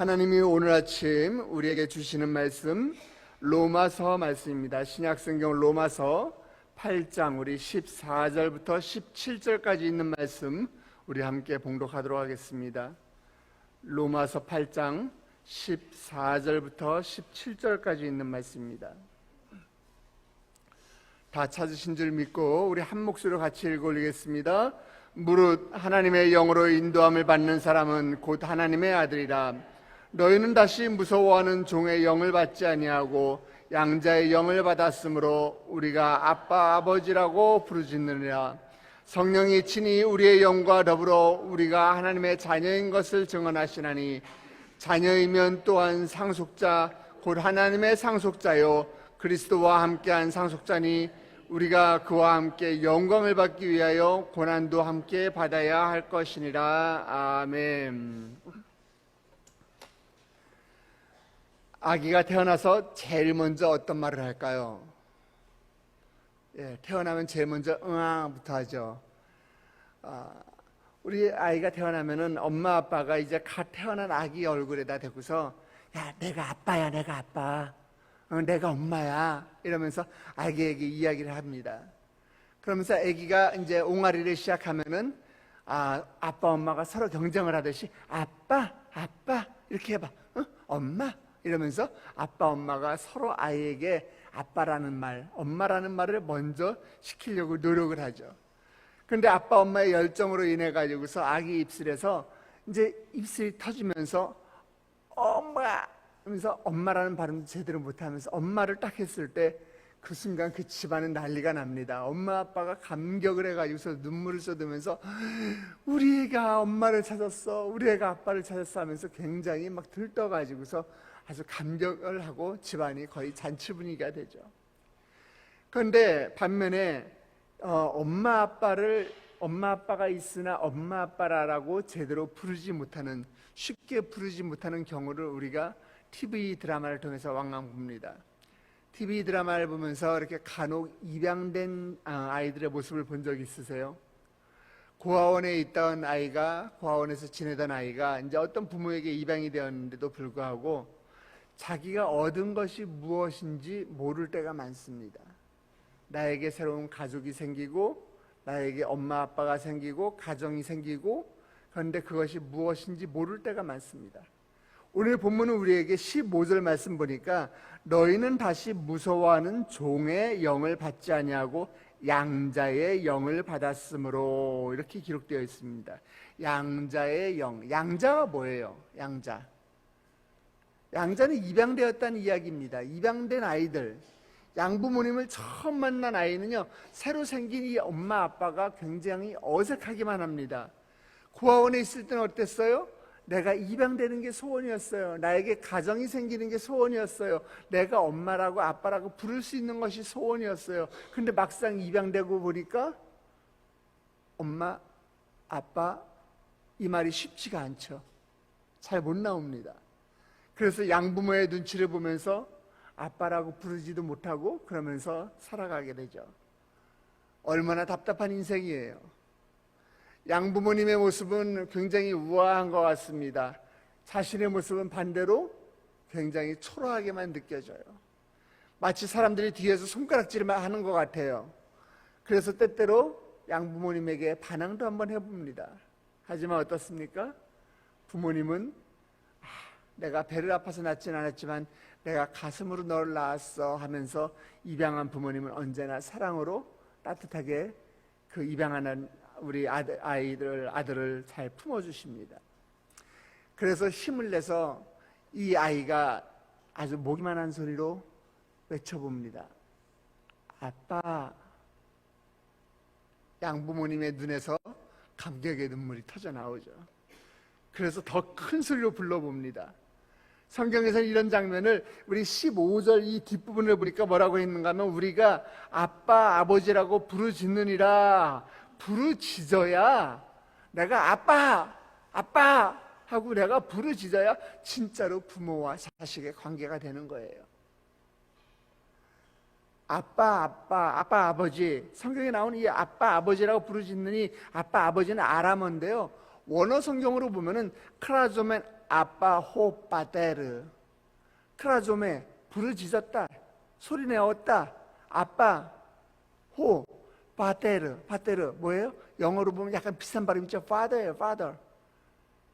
하나님이 오늘 아침 우리에게 주시는 말씀 로마서 말씀입니다. 신약성경 로마서 8장 우리 14절부터 17절까지 있는 말씀 우리 함께 봉독하도록 하겠습니다. 로마서 8장 14절부터 17절까지 있는 말씀입니다. 다 찾으신 줄 믿고 우리 한 목소리로 같이 읽어 올리겠습니다. 무릇 하나님의 영으로 인도함을 받는 사람은 곧 하나님의 아들이라. 너희는 다시 무서워하는 종의 영을 받지 아니하고 양자의 영을 받았으므로 우리가 아빠 아버지라고 부르짖느니라. 성령이 친히 우리의 영과 더불어 우리가 하나님의 자녀인 것을 증언하시나니 자녀이면 또한 상속자 곧 하나님의 상속자요 그리스도와 함께한 상속자니 우리가 그와 함께 영광을 받기 위하여 고난도 함께 받아야 할 것이니라. 아멘. 아기가 태어나서 제일 먼저 어떤 말을 할까요? 태어나면 제일 먼저 응아부터 하죠. 우리 아이가 태어나면은 엄마 아빠가 이제 갓 태어난 아기 얼굴에다 대고서 야 내가 아빠야 내가 아빠 내가 엄마야 이러면서 아기에게 이야기를 합니다. 그러면서 아기가 이제 옹알이를 시작하면은 아빠 엄마가 서로 경쟁을 하듯이 아빠 이렇게 해봐 엄마 이러면서 아빠 엄마가 서로 아이에게 아빠라는 말 엄마라는 말을 먼저 시키려고 노력을 하죠. 그런데 아빠 엄마의 열정으로 인해 가지고서 아기 입술에서 이제 입술이 터지면서 엄마 하면서 엄마라는 발음도 제대로 못하면서 엄마를 딱 했을 때 그 순간 그 집안은 난리가 납니다. 엄마 아빠가 감격을 해가지고서 눈물을 쏟으면서 우리 애가 엄마를 찾았어 우리 애가 아빠를 찾았어 하면서 굉장히 막 들떠가지고서 아주 감격을 하고 집안이 거의 잔치 분위기가 되죠. 그런데 반면에 엄마 아빠가 있으나 엄마 아빠라고 제대로 부르지 못하는 쉽게 부르지 못하는 경우를 우리가 TV 드라마를 통해서 왕왕 봅니다. TV 드라마를 보면서 이렇게 간혹 입양된 아이들의 모습을 본 적 있으세요? 고아원에 있던 아이가 고아원에서 지내던 아이가 이제 어떤 부모에게 입양이 되었는데도 불구하고 자기가 얻은 것이 무엇인지 모를 때가 많습니다. 나에게 새로운 가족이 생기고 나에게 엄마 아빠가 생기고 가정이 생기고 그런데 그것이 무엇인지 모를 때가 많습니다. 오늘 본문은 우리에게 15절 말씀 보니까 너희는 다시 무서워하는 종의 영을 받지 아니하고 양자의 영을 받았으므로 이렇게 기록되어 있습니다. 양자의 영, 양자가 뭐예요? 양자는 입양되었다는 이야기입니다. 입양된 아이들, 양부모님을 처음 만난 아이는요 새로 생긴 이 엄마 아빠가 굉장히 어색하기만 합니다. 고아원에 있을 때는 어땠어요? 내가 입양되는 게 소원이었어요. 나에게 가정이 생기는 게 소원이었어요. 내가 엄마라고 아빠라고 부를 수 있는 것이 소원이었어요. 근데 막상 입양되고 보니까 엄마, 아빠 이 말이 쉽지가 않죠. 잘 못 나옵니다. 그래서 양부모의 눈치를 보면서 아빠라고 부르지도 못하고 그러면서 살아가게 되죠. 얼마나 답답한 인생이에요. 양부모님의 모습은 굉장히 우아한 것 같습니다. 자신의 모습은 반대로 굉장히 초라하게만 느껴져요. 마치 사람들이 뒤에서 손가락질만 하는 것 같아요. 그래서 때때로 양부모님에게 반항도 한번 해봅니다. 하지만 어떻습니까? 부모님은 내가 배를 아파서 낳진 않았지만 내가 가슴으로 너를 낳았어 하면서 입양한 부모님은 언제나 사랑으로 따뜻하게 그 입양하는 우리 아들을 잘 품어주십니다. 그래서 힘을 내서 이 아이가 아주 목이만한 소리로 외쳐봅니다. 아빠. 양부모님의 눈에서 감격의 눈물이 터져 나오죠. 그래서 더 큰 소리로 불러봅니다. 성경에서는 이런 장면을 우리 15절 이 뒷부분을 보니까 뭐라고 했는가 하면 우리가 아빠 아버지라고 부르짖느니라. 부르짖어야 내가 아빠 하고 내가 부르짖어야 진짜로 부모와 자식의 관계가 되는 거예요. 아빠 아버지 성경에 나오는 이 아빠 아버지라고 부르짖느니 아빠 아버지는 아람어인데요 원어 성경으로 보면은 크라조멘 아빠 호 파테르, 크라조메 부르짖었다, 소리 내었다, 아빠 호 파테르, 파테르 뭐예요? 영어로 보면 약간 비슷한 발음 있죠. father예요, father.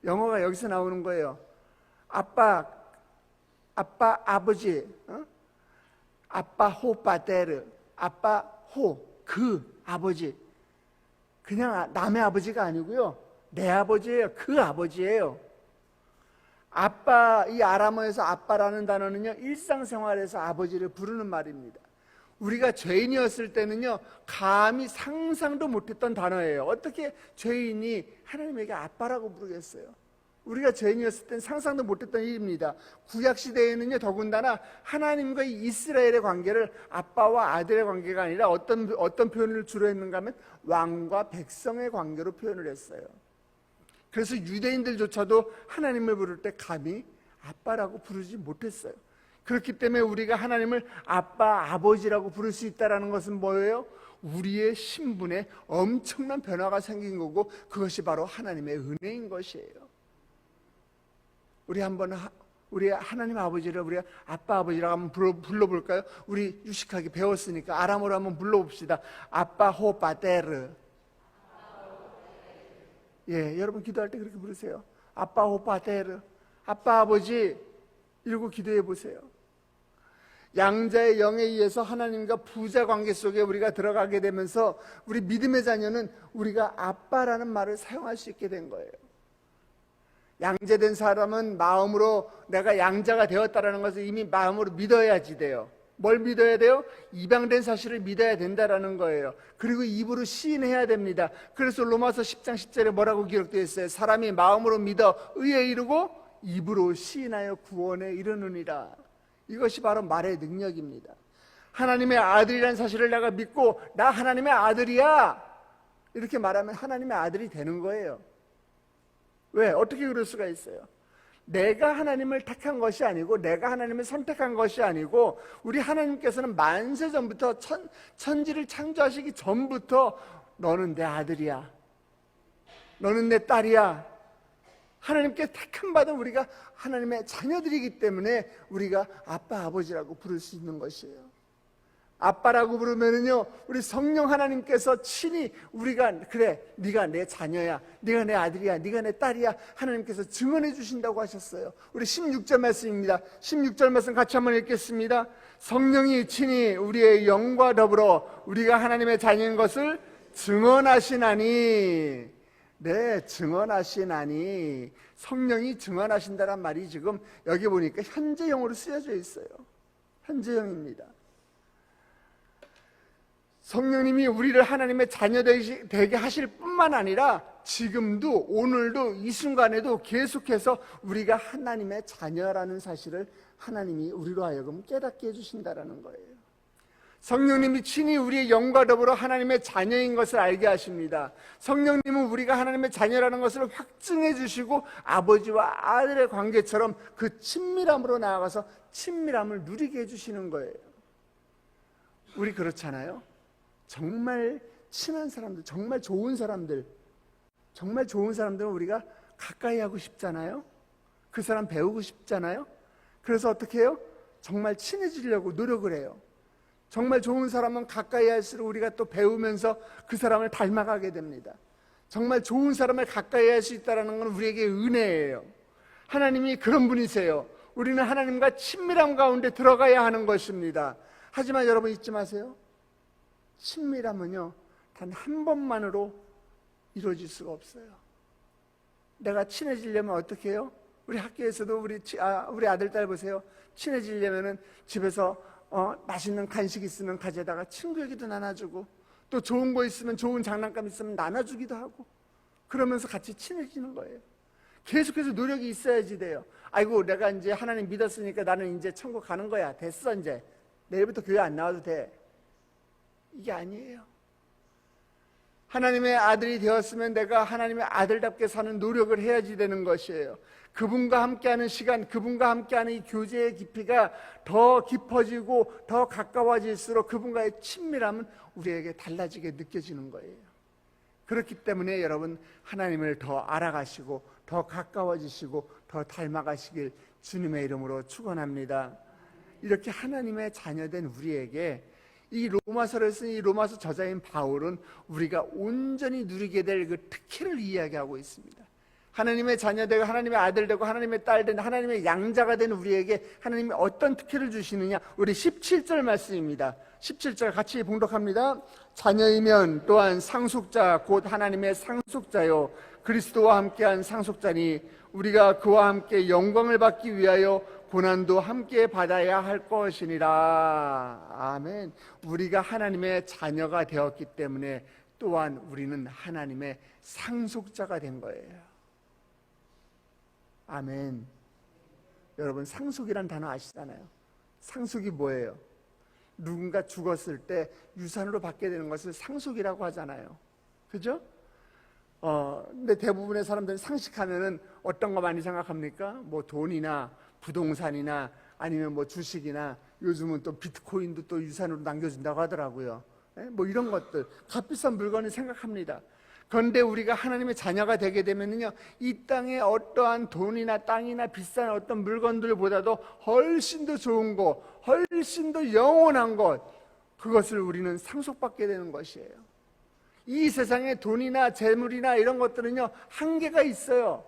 영어가 여기서 나오는 거예요. 아빠 아버지, 아빠 호 파테르, 아빠 호 그 아버지. 그냥 남의 아버지가 아니고요, 내 아버지예요. 그 아버지예요. 아빠, 이 아람어에서 아빠라는 단어는요, 일상생활에서 아버지를 부르는 말입니다. 우리가 죄인이었을 때는요, 감히 상상도 못했던 단어예요. 어떻게 죄인이 하나님에게 아빠라고 부르겠어요? 우리가 죄인이었을 때는 상상도 못했던 일입니다. 구약시대에는요, 더군다나 하나님과 이스라엘의 관계를 아빠와 아들의 관계가 아니라 어떤 표현을 주로 했는가 하면 왕과 백성의 관계로 표현을 했어요. 그래서 유대인들조차도 하나님을 부를 때 감히 아빠라고 부르지 못했어요. 그렇기 때문에 우리가 하나님을 아빠, 아버지라고 부를 수 있다는 것은 뭐예요? 우리의 신분에 엄청난 변화가 생긴 거고, 그것이 바로 하나님의 은혜인 것이에요. 우리 하나님 아버지를 우리가 아빠, 아버지라고 한번 불러볼까요? 우리 유식하게 배웠으니까 아람어로 한번 불러봅시다. 아빠 호 파테르. 예, 여러분 기도할 때 그렇게 부르세요. 아빠 호 파테르, 아빠 아버지, 이러고 기도해 보세요. 양자의 영에 의해서 하나님과 부자 관계 속에 우리가 들어가게 되면서 우리 믿음의 자녀는 우리가 아빠라는 말을 사용할 수 있게 된 거예요. 양자된 사람은 마음으로 내가 양자가 되었다는 것을 이미 마음으로 믿어야지 돼요. 뭘 믿어야 돼요? 입양된 사실을 믿어야 된다는 거예요. 그리고 입으로 시인해야 됩니다. 그래서 로마서 10장 10절에 뭐라고 기록되어 있어요? 사람이 마음으로 믿어 의에 이르고 입으로 시인하여 구원에 이르느니라. 이것이 바로 말의 능력입니다. 하나님의 아들이라는 사실을 내가 믿고 나 하나님의 아들이야, 이렇게 말하면 하나님의 아들이 되는 거예요. 왜? 어떻게 그럴 수가 있어요? 내가 하나님을 택한 것이 아니고, 내가 하나님을 선택한 것이 아니고, 우리 하나님께서는 만세 전부터 천지를 창조하시기 전부터 너는 내 아들이야, 너는 내 딸이야, 하나님께 택함 받은 우리가 하나님의 자녀들이기 때문에 우리가 아빠, 아버지라고 부를 수 있는 것이에요. 아빠라고 부르면은요, 우리 성령 하나님께서 친히 우리가 그래, 네가 내 자녀야, 네가 내 아들이야, 네가 내 딸이야, 하나님께서 증언해 주신다고 하셨어요. 우리 16절 말씀입니다. 16절 말씀 같이 한번 읽겠습니다. 성령이 친히 우리의 영과 더불어 우리가 하나님의 자녀인 것을 증언하시나니. 네, 증언하시나니. 성령이 증언하신다란 말이 지금 여기 보니까 현재형으로 쓰여져 있어요. 현재형입니다. 성령님이 우리를 하나님의 자녀 되게 하실 뿐만 아니라 지금도, 오늘도, 이 순간에도 계속해서 우리가 하나님의 자녀라는 사실을 하나님이 우리로 하여금 깨닫게 해주신다는 거예요. 성령님이 친히 우리의 영과 더불어 하나님의 자녀인 것을 알게 하십니다. 성령님은 우리가 하나님의 자녀라는 것을 확증해 주시고 아버지와 아들의 관계처럼 그 친밀함으로 나아가서 친밀함을 누리게 해주시는 거예요. 우리 그렇잖아요. 정말 친한 사람들, 정말 좋은 사람들은 우리가 가까이 하고 싶잖아요. 그 사람 배우고 싶잖아요. 그래서 어떻게 해요? 정말 친해지려고 노력을 해요. 정말 좋은 사람은 가까이 할수록 우리가 또 배우면서 그 사람을 닮아가게 됩니다. 정말 좋은 사람을 가까이 할 수 있다는 건 우리에게 은혜예요. 하나님이 그런 분이세요. 우리는 하나님과 친밀함 가운데 들어가야 하는 것입니다. 하지만 여러분 잊지 마세요. 친밀함은요, 단 한 번만으로 이루어질 수가 없어요. 내가 친해지려면 어떻게 해요? 우리 학교에서도 우리 아들, 딸 보세요. 친해지려면은 집에서 맛있는 간식 있으면 가져다가 친구에게도 나눠주고, 또 좋은 거 있으면, 좋은 장난감 있으면 나눠주기도 하고, 그러면서 같이 친해지는 거예요. 계속해서 노력이 있어야지 돼요. 아이고, 내가 이제 하나님 믿었으니까 나는 이제 천국 가는 거야, 됐어, 이제 내일부터 교회 안 나와도 돼, 이게 아니에요. 하나님의 아들이 되었으면 내가 하나님의 아들답게 사는 노력을 해야지 되는 것이에요. 그분과 함께하는 시간, 그분과 함께하는 이 교제의 깊이가 더 깊어지고 더 가까워질수록 그분과의 친밀함은 우리에게 달라지게 느껴지는 거예요. 그렇기 때문에 여러분 하나님을 더 알아가시고 더 가까워지시고 더 닮아가시길 주님의 이름으로 축원합니다. 이렇게 하나님의 자녀된 우리에게 이 로마서를 쓴 이 로마서 저자인 바울은 우리가 온전히 누리게 될 그 특혜를 이야기하고 있습니다. 하나님의 자녀되고 하나님의 아들되고 하나님의 딸된 하나님의 양자가 된 우리에게 하나님이 어떤 특혜를 주시느냐, 우리 17절 말씀입니다. 17절 같이 봉독합니다. 자녀이면 또한 상속자 곧 하나님의 상속자요 그리스도와 함께한 상속자니 우리가 그와 함께 영광을 받기 위하여 고난도 함께 받아야 할 것이니라. 아멘. 우리가 하나님의 자녀가 되었기 때문에 또한 우리는 하나님의 상속자가 된 거예요. 아멘. 여러분, 상속이란 단어 아시잖아요. 상속이 뭐예요? 누군가 죽었을 때 유산으로 받게 되는 것을 상속이라고 하잖아요. 그죠? 근데 대부분의 사람들이 상식하면은 어떤 거 많이 생각합니까? 뭐 돈이나 부동산이나 아니면 뭐 주식이나 요즘은 또 비트코인도 또 유산으로 남겨준다고 하더라고요. 뭐 이런 것들, 값비싼 물건을 생각합니다. 그런데 우리가 하나님의 자녀가 되게 되면은요, 이 땅에 어떠한 돈이나 땅이나 비싼 어떤 물건들보다도 훨씬 더 좋은 것, 훨씬 더 영원한 것, 그것을 우리는 상속받게 되는 것이에요. 이 세상에 돈이나 재물이나 이런 것들은요, 한계가 있어요.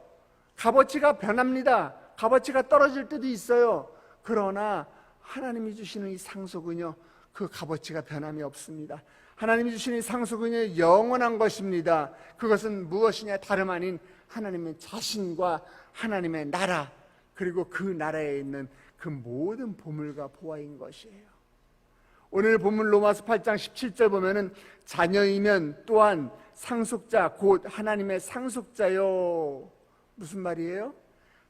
값어치가 변합니다. 값어치가 떨어질 때도 있어요. 그러나 하나님이 주시는 이 상속은요, 그 값어치가 변함이 없습니다. 하나님이 주시는 이 상속은요, 영원한 것입니다. 그것은 무엇이냐, 다름 아닌 하나님의 자신과 하나님의 나라, 그리고 그 나라에 있는 그 모든 보물과 보화인 것이에요. 오늘 본문 로마서 8장 17절 보면은 자녀이면 또한 상속자 곧 하나님의 상속자요. 무슨 말이에요?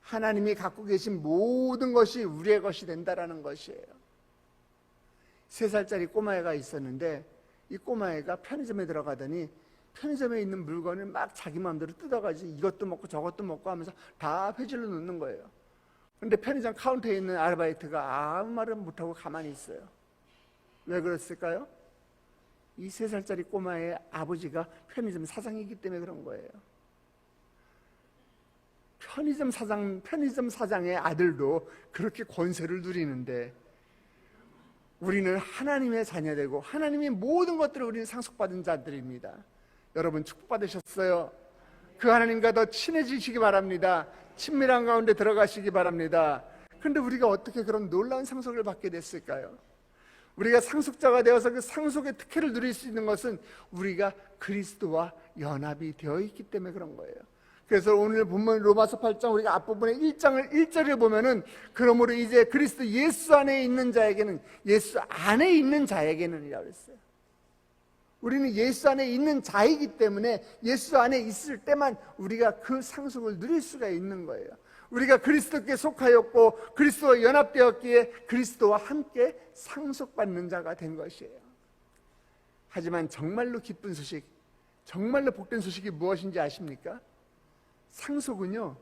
하나님이 갖고 계신 모든 것이 우리의 것이 된다라는 것이에요. 3살짜리 꼬마애가 있었는데 이 꼬마애가 편의점에 들어가더니 편의점에 있는 물건을 막 자기 마음대로 뜯어가지고 이것도 먹고 저것도 먹고 하면서 다 폐질로 넣는 거예요. 그런데 편의점 카운터에 있는 아르바이트가 아무 말은 못하고 가만히 있어요. 왜 그랬을까요? 이 3살짜리 꼬마의 아버지가 편의점 사장이기 때문에 그런 거예요. 편의점 사장의 아들도 그렇게 권세를 누리는데 우리는 하나님의 자녀되고 하나님의 모든 것들을 우리는 상속받은 자들입니다. 여러분 축복받으셨어요? 그 하나님과 더 친해지시기 바랍니다. 친밀한 가운데 들어가시기 바랍니다. 그런데 우리가 어떻게 그런 놀라운 상속을 받게 됐을까요? 우리가 상속자가 되어서 그 상속의 특혜를 누릴 수 있는 것은 우리가 그리스도와 연합이 되어 있기 때문에 그런 거예요. 그래서 오늘 본문 로마서 8장 우리가 앞부분에 1장을 1절을 보면은 그러므로 이제 그리스도 예수 안에 있는 자에게는 예수 안에 있는 자에게는 이라고 했어요. 우리는 예수 안에 있는 자이기 때문에 예수 안에 있을 때만 우리가 그 상속을 누릴 수가 있는 거예요. 우리가 그리스도께 속하였고 그리스도와 연합되었기에 그리스도와 함께 상속받는 자가 된 것이에요. 하지만 정말로 기쁜 소식, 정말로 복된 소식이 무엇인지 아십니까? 상속은요,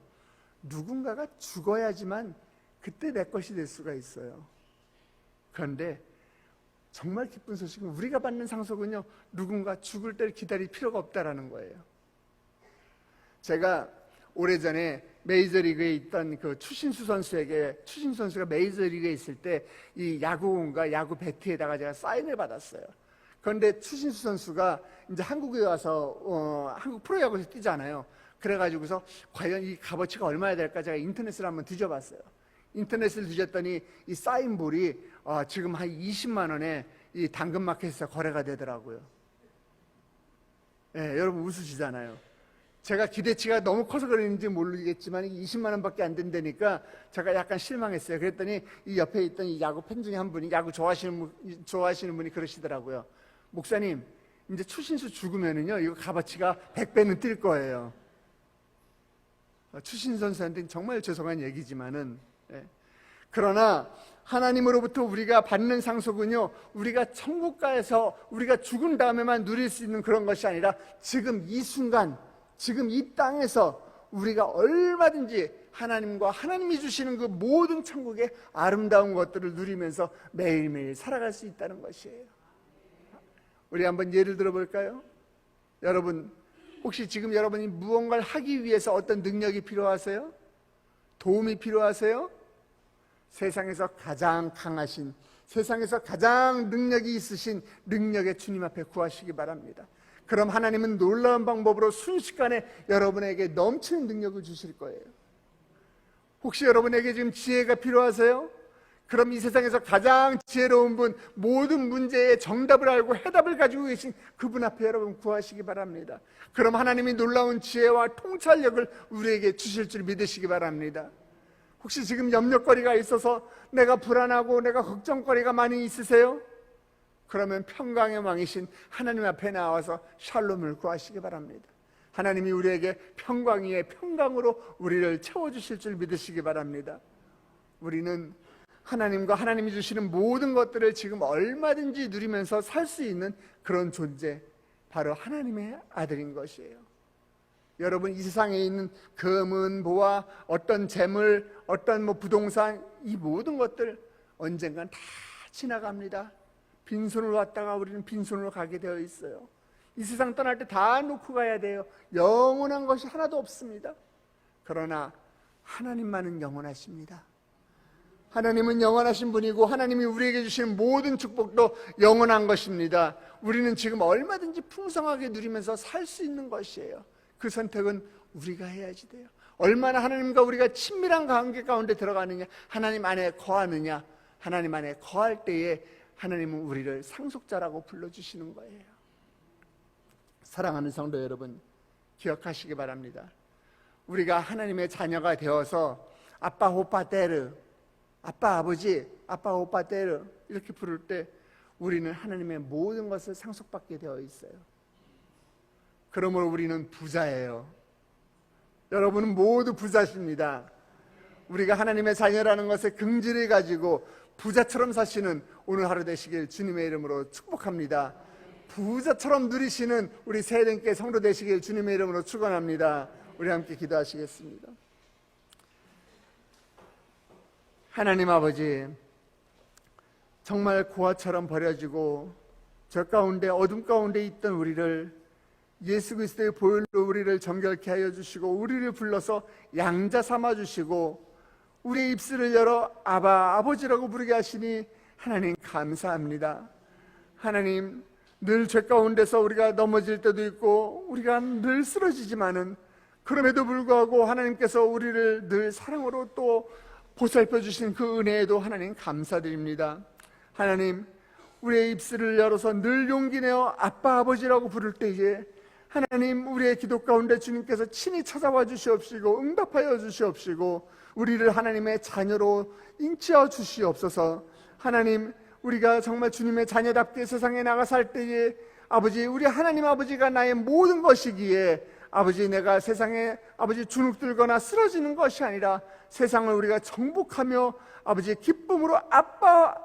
누군가가 죽어야지만 그때 내 것이 될 수가 있어요. 그런데 정말 기쁜 소식은 우리가 받는 상속은요, 누군가 죽을 때를 기다릴 필요가 없다라는 거예요. 제가 오래전에 메이저리그에 있던 그 추신수 선수가 메이저리그에 있을 때 이 야구공과 야구 배트에다가 제가 사인을 받았어요. 그런데 추신수 선수가 이제 한국에 와서 한국 프로야구에서 뛰잖아요. 그래가지고서 과연 이 값어치가 얼마나 될까 제가 인터넷을 한번 뒤져봤어요. 인터넷을 뒤졌더니 이 사인볼이 지금 한 20만 원에 이 당근마켓에서 거래가 되더라고요. 예, 여러분 웃으시잖아요. 제가 기대치가 너무 커서 그런지 모르겠지만 20만 원밖에 안 된다니까 제가 약간 실망했어요. 그랬더니 이 옆에 있던 이 야구 팬 중에 한 분이 야구 좋아하시는 분이 그러시더라고요. 목사님, 이제 추신수 죽으면은요 이거 값어치가 100배는 뛸 거예요. 추신 선수한테는 정말 죄송한 얘기지만은 그러나 하나님으로부터 우리가 받는 상속은요, 우리가 천국가에서 우리가 죽은 다음에만 누릴 수 있는 그런 것이 아니라 지금 이 순간, 지금 이 땅에서 우리가 얼마든지 하나님과 하나님이 주시는 그 모든 천국의 아름다운 것들을 누리면서 매일매일 살아갈 수 있다는 것이에요. 우리 한번 예를 들어볼까요? 여러분, 혹시 지금 여러분이 무언가를 하기 위해서 어떤 능력이 필요하세요? 도움이 필요하세요? 세상에서 가장 강하신, 세상에서 가장 능력이 있으신 능력의 주님 앞에 구하시기 바랍니다. 그럼 하나님은 놀라운 방법으로 순식간에 여러분에게 넘치는 능력을 주실 거예요. 혹시 여러분에게 지금 지혜가 필요하세요? 그럼 이 세상에서 가장 지혜로운 분, 모든 문제의 정답을 알고 해답을 가지고 계신 그분 앞에 여러분 구하시기 바랍니다. 그럼 하나님이 놀라운 지혜와 통찰력을 우리에게 주실 줄 믿으시기 바랍니다. 혹시 지금 염려거리가 있어서 내가 불안하고 내가 걱정거리가 많이 있으세요? 그러면 평강의 왕이신 하나님 앞에 나와서 샬롬을 구하시기 바랍니다. 하나님이 우리에게 평강 위에 평강으로 우리를 채워주실 줄 믿으시기 바랍니다. 우리는 하나님과 하나님이 주시는 모든 것들을 지금 얼마든지 누리면서 살 수 있는 그런 존재, 바로 하나님의 아들인 것이에요. 여러분, 이 세상에 있는 금은 보화, 어떤 재물, 어떤 부동산, 이 모든 것들 언젠간 다 지나갑니다. 빈손으로 왔다가 우리는 빈손으로 가게 되어 있어요. 이 세상 떠날 때 다 놓고 가야 돼요. 영원한 것이 하나도 없습니다. 그러나 하나님만은 영원하십니다. 하나님은 영원하신 분이고 하나님이 우리에게 주시는 모든 축복도 영원한 것입니다. 우리는 지금 얼마든지 풍성하게 누리면서 살 수 있는 것이에요. 그 선택은 우리가 해야지 돼요. 얼마나 하나님과 우리가 친밀한 관계 가운데 들어가느냐, 하나님 안에 거하느냐, 하나님 안에 거할 때에 하나님은 우리를 상속자라고 불러주시는 거예요. 사랑하는 성도 여러분, 기억하시기 바랍니다. 우리가 하나님의 자녀가 되어서 아빠 호빠테르, 아빠 아버지, 아빠 호빠테르 이렇게 부를 때 우리는 하나님의 모든 것을 상속받게 되어 있어요. 그러므로 우리는 부자예요. 여러분은 모두 부자십니다. 우리가 하나님의 자녀라는 것에 긍지를 가지고 부자처럼 사시는 오늘 하루 되시길 주님의 이름으로 축복합니다. 부자처럼 누리시는 우리 세대께 성도 되시길 주님의 이름으로 축원합니다. 우리 함께 기도하시겠습니다. 하나님 아버지, 정말 고아처럼 버려지고 저 가운데 어둠 가운데 있던 우리를 예수 그리스도의 보혈로 우리를 정결케 하여 주시고 우리를 불러서 양자 삼아 주시고 우리의 입술을 열어 아바 아버지라고 부르게 하시니 하나님 감사합니다. 하나님, 늘 죄 가운데서 우리가 넘어질 때도 있고 우리가 늘 쓰러지지만은 그럼에도 불구하고 하나님께서 우리를 늘 사랑으로 또 보살펴 주신 그 은혜에도 하나님 감사드립니다. 하나님, 우리의 입술을 열어서 늘 용기 내어 아빠 아버지라고 부를 때에 하나님, 우리의 기도 가운데 주님께서 친히 찾아와 주시옵시고 응답하여 주시옵시고 우리를 하나님의 자녀로 인치어 주시옵소서. 하나님, 우리가 정말 주님의 자녀답게 세상에 나가 살 때에 아버지, 우리 하나님 아버지가 나의 모든 것이기에 아버지, 내가 세상에 아버지 주눅들거나 쓰러지는 것이 아니라 세상을 우리가 정복하며 아버지 기쁨으로 아빠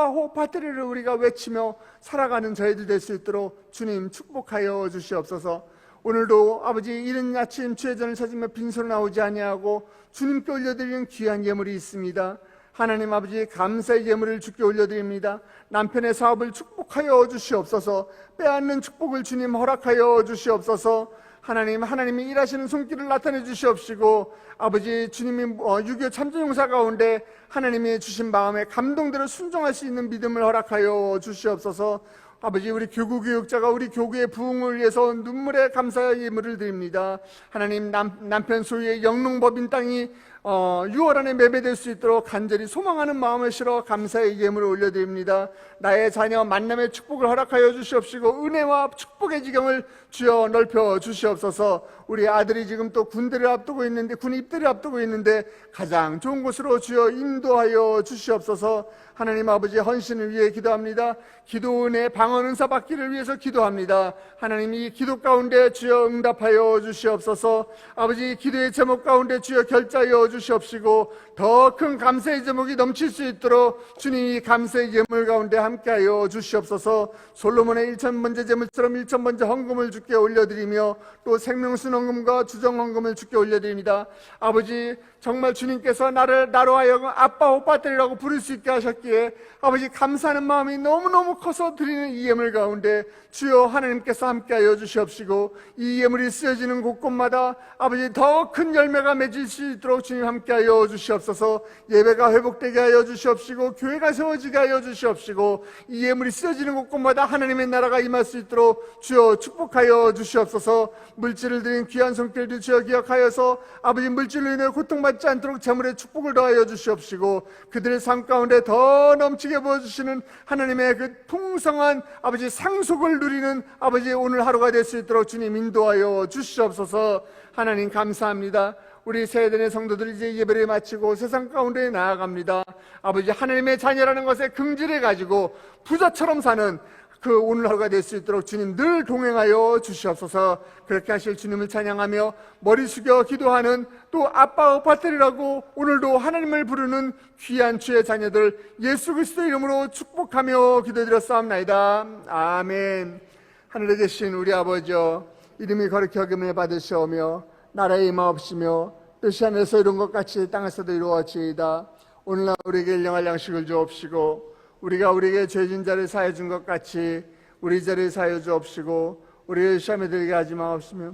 호파트리를 우리가 외치며 살아가는 저희들 될 수 있도록 주님 축복하여 주시옵소서. 오늘도 아버지 이른 아침 주의 전을 찾으며 빈손 나오지 아니하고 주님께 올려드리는 귀한 예물이 있습니다. 하나님 아버지, 감사의 예물을 주께 올려드립니다. 남편의 사업을 축복하여 주시옵소서. 빼앗는 축복을 주님 허락하여 주시옵소서. 하나님이 일하시는 손길을 나타내 주시옵시고 아버지, 주님이 6.25 참전용사 가운데 하나님이 주신 마음에 감동대로 순종할 수 있는 믿음을 허락하여 주시옵소서. 아버지, 우리 교구교육자가 우리 교구의 부흥을 위해서 눈물의 감사의 예물을 드립니다. 하나님, 남편 소유의 영농법인 땅이 6월 안에 매매될 수 있도록 간절히 소망하는 마음을 실어 감사의 예물을 올려드립니다. 나의 자녀 만남의 축복을 허락하여 주시옵시고 은혜와 축복의 지경을 주여 넓혀 주시옵소서. 우리 아들이 지금 또 군대를 앞두고 있는데, 군 입대를 앞두고 있는데 가장 좋은 곳으로 주여 인도하여 주시옵소서. 하나님 아버지, 헌신을 위해 기도합니다. 기도 은혜 방언 은사 받기를 위해서 기도합니다. 하나님, 이 기도 가운데 주여 응답하여 주시옵소서. 아버지, 기도의 제목 가운데 주여 결자하여 주시옵시고 더 큰 감사의 제목이 넘칠 수 있도록 주님이 감사의 예물 가운데 함께하여 주시옵소서. 솔로몬의 1,000번째 제물처럼 1,000번째 헌금을 주께 주께 올려드리며 또 생명순원금과 주정헌금을 주께 올려드립니다. 아버지, 정말 주님께서 나로 하여금 아빠 오빠들이라고 부를 수 있게 하셨기에 아버지 감사하는 마음이 너무너무 커서 드리는 이 예물 가운데 주여 하나님께서 함께하여 주시옵시고, 이 예물이 쓰여지는 곳곳마다 아버지 더 큰 열매가 맺을 수 있도록 주님 함께하여 주시옵소서. 예배가 회복되게 하여 주시옵시고, 교회가 세워지게 하여 주시옵시고, 이 예물이 쓰여지는 곳곳마다 하나님의 나라가 임할 수 있도록 주여 축복하여 주시옵소서. 물질을 드린 귀한 손길들 주여 기억하여서 아버지 물질로 인해 고통받지 않도록 재물의 축복을 더하여 주시옵시고, 그들의 삶 가운데 더 넘치게 부어주시는 하나님의 그 풍성한 아버지 상속을 누리는 아버지 오늘 하루가 될 수 있도록 주님 인도하여 주시옵소서. 하나님 감사합니다. 우리 세대의 성도들이 이제 예배를 마치고 세상 가운데 나아갑니다. 아버지, 하나님의 자녀라는 것에 긍지를 가지고 부자처럼 사는 그 오늘 하루가 될 수 있도록 주님 늘 동행하여 주시옵소서. 그렇게 하실 주님을 찬양하며 머리 숙여 기도하는 또 아빠 오빠들이라고 오늘도 하나님을 부르는 귀한 주의 자녀들 예수 그리스도 이름으로 축복하며 기도드렸사옵나이다. 아멘. 하늘에 계신 우리 아버지여, 이름이 거룩히 여김을 받으시오며 나라의 임하옵시며 뜻이 하늘에서 이룬 것 같이 땅에서도 이루어지이다. 오늘날 우리에게 일용할 양식을 주옵시고, 우리가 우리에게 죄진 자를 사하여 준 것 같이 우리 죄를 사하여 주옵시고, 우리를 시험에 들게 하지 마옵시며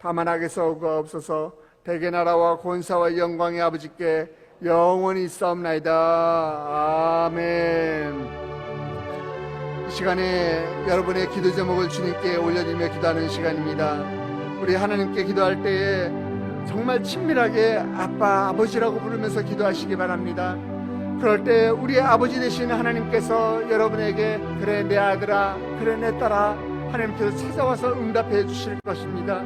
다만 악에서 구하옵소서. 대개 나라와 권사와 영광의 아버지께 영원히 있사옵나이다. 아멘. 이 시간에 여러분의 기도 제목을 주님께 올려드리며 기도하는 시간입니다. 우리 하나님께 기도할 때에 정말 친밀하게 아빠, 아버지라고 부르면서 기도하시기 바랍니다. 그럴 때 우리 아버지 되신 하나님께서 여러분에게 그래 내 아들아, 그래 내 딸아, 하나님께서 찾아와서 응답해 주실 것입니다.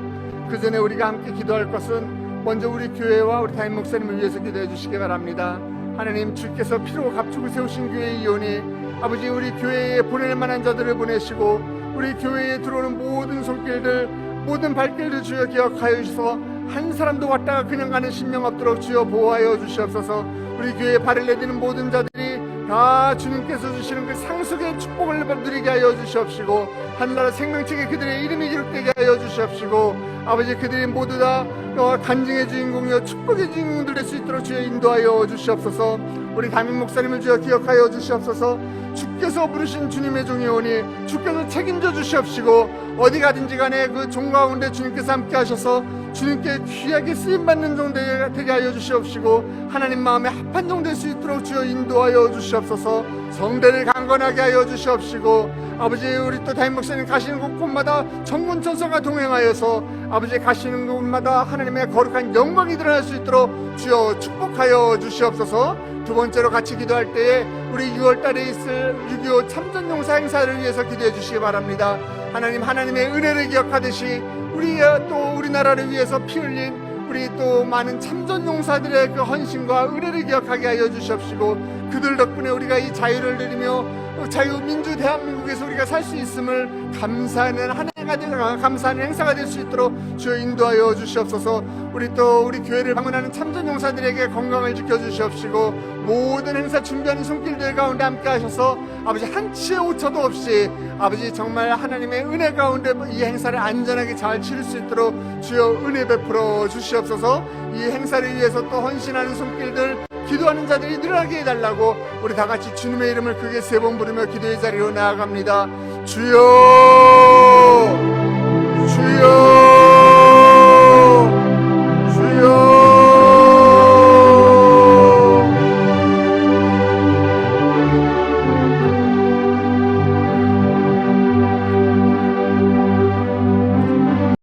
그 전에 우리가 함께 기도할 것은 먼저 우리 교회와 우리 담임 목사님을 위해서 기도해 주시기 바랍니다. 하나님, 주께서 피로 값주고 세우신 교회의 이온이 아버지 우리 교회에 보낼 만한 자들을 보내시고, 우리 교회에 들어오는 모든 손길들, 모든 발길들 주여 기억하여 주셔서 한 사람도 왔다가 그냥 가는 심령 없도록 주여 보호하여 주시옵소서. 우리 교회에 발을 내디는 모든 자들이 다 주님께서 주시는 그 상속의 축복을 누리게 하여 주시옵시고, 하늘나라 생명책에 그들의 이름이 기록되게 하여 주시옵시고, 아버지 그들이 모두 다 간증의 주인공이요 축복의 주인공들 될 수 있도록 주여 인도하여 주시옵소서. 우리 담임 목사님을 주여 기억하여 주시옵소서. 주께서 부르신 주님의 종이오니 주께서 책임져 주시옵시고, 어디 가든지 간에 그 종 가운데 주님께서 함께 하셔서 주님께 귀하게 쓰임받는 종 되게 하여 주시옵시고, 하나님 마음에 합한 종 될 수 있도록 주여 인도하여 주시옵소서. 성대를 강건하게 하여 주시옵시고, 아버지 우리 또 담임 목사님 가시는 곳곳마다 천군천사가 동행하여서 아버지 가시는 곳마다 하나님의 거룩한 영광이 드러날 수 있도록 주여 축복하여 주시옵소서. 두 번째로 같이 기도할 때에 우리 6월달에 있을 6.25 참전용사 행사를 위해서 기도해 주시기 바랍니다. 하나님, 하나님의 은혜를 기억하듯이 또 우리나라를 위해서 피 흘린 우리 또 많은 참전용사들의 그 헌신과 은혜를 기억하게 하여 주시옵시고, 그들 덕분에 우리가 이 자유를 누리며 자유민주 대한민국에서 우리가 살 수 있음을 감사하는 한 해가 되고 감사하는 행사가 될 수 있도록 주여 인도하여 주시옵소서. 우리 교회를 방문하는 참전용사들에게 건강을 지켜주시옵시고, 모든 행사 준비하는 손길들 가운데 함께 하셔서 아버지 한치의 오차도 없이 아버지 정말 하나님의 은혜 가운데 이 행사를 안전하게 잘 치를 수 있도록 주여 은혜 베풀어 주시옵소서. 이 행사를 위해서 또 헌신하는 손길들, 기도하는 자들이 늘어나게 해달라고 우리 다 같이 주님의 이름을 크게 3번 부르며 기도의 자리로 나아갑니다. 주여